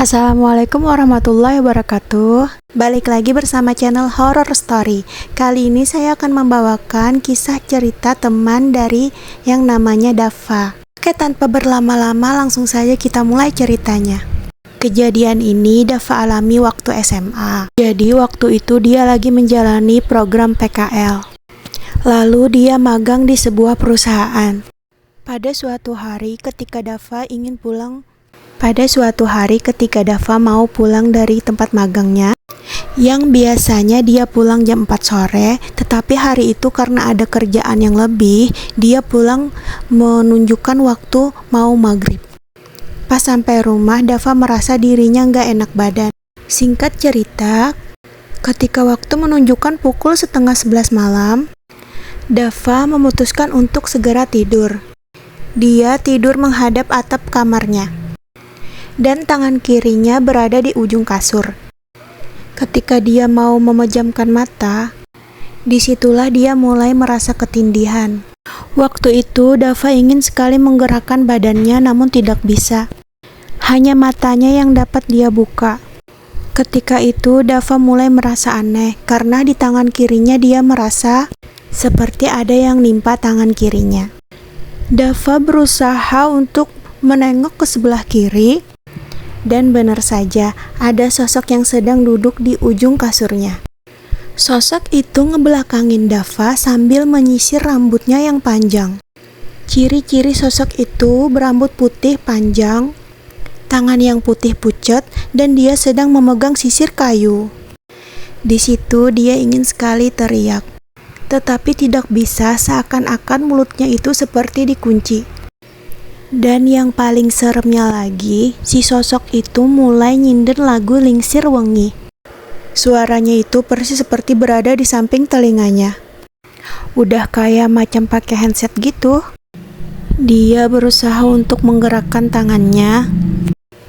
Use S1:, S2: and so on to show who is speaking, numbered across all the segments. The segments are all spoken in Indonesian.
S1: Assalamualaikum warahmatullahi wabarakatuh. Balik lagi bersama channel Horror Story. Kali ini saya akan membawakan kisah cerita teman dari yang namanya Dava. Oke, tanpa berlama-lama langsung saja kita mulai ceritanya. Kejadian ini Dava alami waktu SMA. Jadi waktu itu dia lagi menjalani program PKL. Lalu dia magang di sebuah perusahaan. Pada suatu hari ketika Dava mau pulang dari tempat magangnya, yang biasanya dia pulang jam 4 sore, tetapi hari itu karena ada kerjaan yang lebih, dia pulang menunjukkan waktu mau maghrib. Pas sampai rumah, Dava merasa dirinya nggak enak badan. Singkat cerita, ketika waktu menunjukkan pukul 10:30 malam, Dava memutuskan untuk segera tidur. Dia tidur menghadap atap kamarnya, dan tangan kirinya berada di ujung kasur. Ketika dia mau memejamkan mata, disitulah dia mulai merasa ketindihan. Waktu itu Dava ingin sekali menggerakkan badannya namun tidak bisa. Hanya matanya yang dapat dia buka. Ketika itu Dava mulai merasa aneh karena di tangan kirinya dia merasa seperti ada yang nimpa tangan kirinya. Dava berusaha untuk menengok ke sebelah kiri, dan benar saja ada sosok yang sedang duduk di ujung kasurnya. Sosok itu ngebelakangin Dava sambil menyisir rambutnya yang panjang. Ciri-ciri sosok itu berambut putih panjang, tangan yang putih pucat, dan dia sedang memegang sisir kayu. Di situ dia ingin sekali teriak, tetapi tidak bisa, seakan-akan mulutnya itu seperti dikunci. Dan yang paling seremnya lagi, si sosok itu mulai nyindir lagu Lingsir Wengi. Suaranya itu persis seperti berada di samping telinganya. Udah kayak macam pakai handset gitu. Dia berusaha untuk menggerakkan tangannya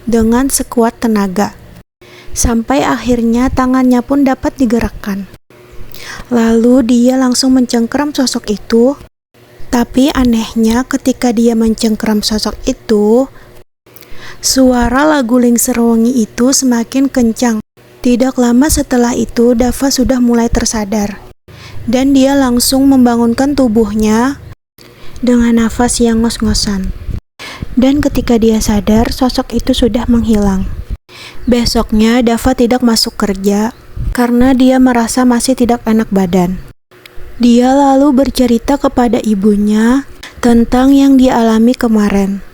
S1: dengan sekuat tenaga, sampai akhirnya tangannya pun dapat digerakkan. Lalu dia langsung mencengkeram sosok itu. Tapi anehnya ketika dia mencengkeram sosok itu, suara lagu Lingsir Wengi itu semakin kencang. Tidak lama setelah itu Dava sudah mulai tersadar, dan dia langsung membangunkan tubuhnya dengan nafas yang ngos-ngosan. Dan ketika dia sadar, sosok itu sudah menghilang. Besoknya Dava tidak masuk kerja karena dia merasa masih tidak enak badan. Dia lalu bercerita kepada ibunya tentang yang dialami kemarin.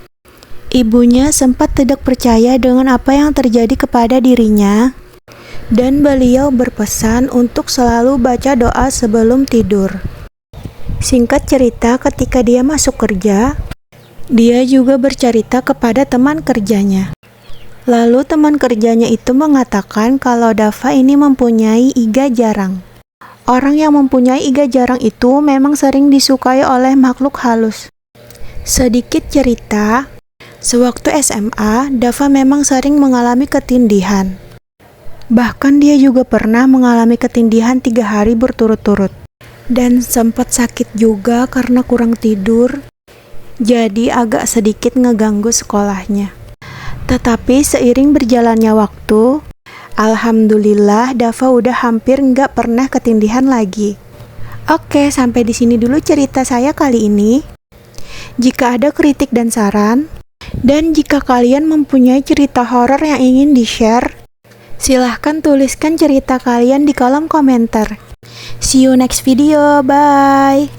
S1: Ibunya sempat tidak percaya dengan apa yang terjadi kepada dirinya, dan beliau berpesan untuk selalu baca doa sebelum tidur. Singkat cerita, ketika dia masuk kerja, dia juga bercerita kepada teman kerjanya. Lalu teman kerjanya itu mengatakan kalau Dava ini mempunyai iga jarang. Orang yang mempunyai iga jarang itu memang sering disukai oleh makhluk halus. Sedikit cerita, sewaktu SMA, Dava memang sering mengalami ketindihan. Bahkan dia juga pernah mengalami ketindihan 3 hari berturut-turut. Dan sempat sakit juga karena kurang tidur, jadi agak sedikit ngeganggu sekolahnya. Tetapi seiring berjalannya waktu, alhamdulillah Dava udah hampir nggak pernah ketindihan lagi. Oke, sampai di sini dulu cerita saya kali ini. Jika ada kritik dan saran, dan jika kalian mempunyai cerita horor yang ingin di-share, silahkan tuliskan cerita kalian di kolom komentar. See you next video, bye!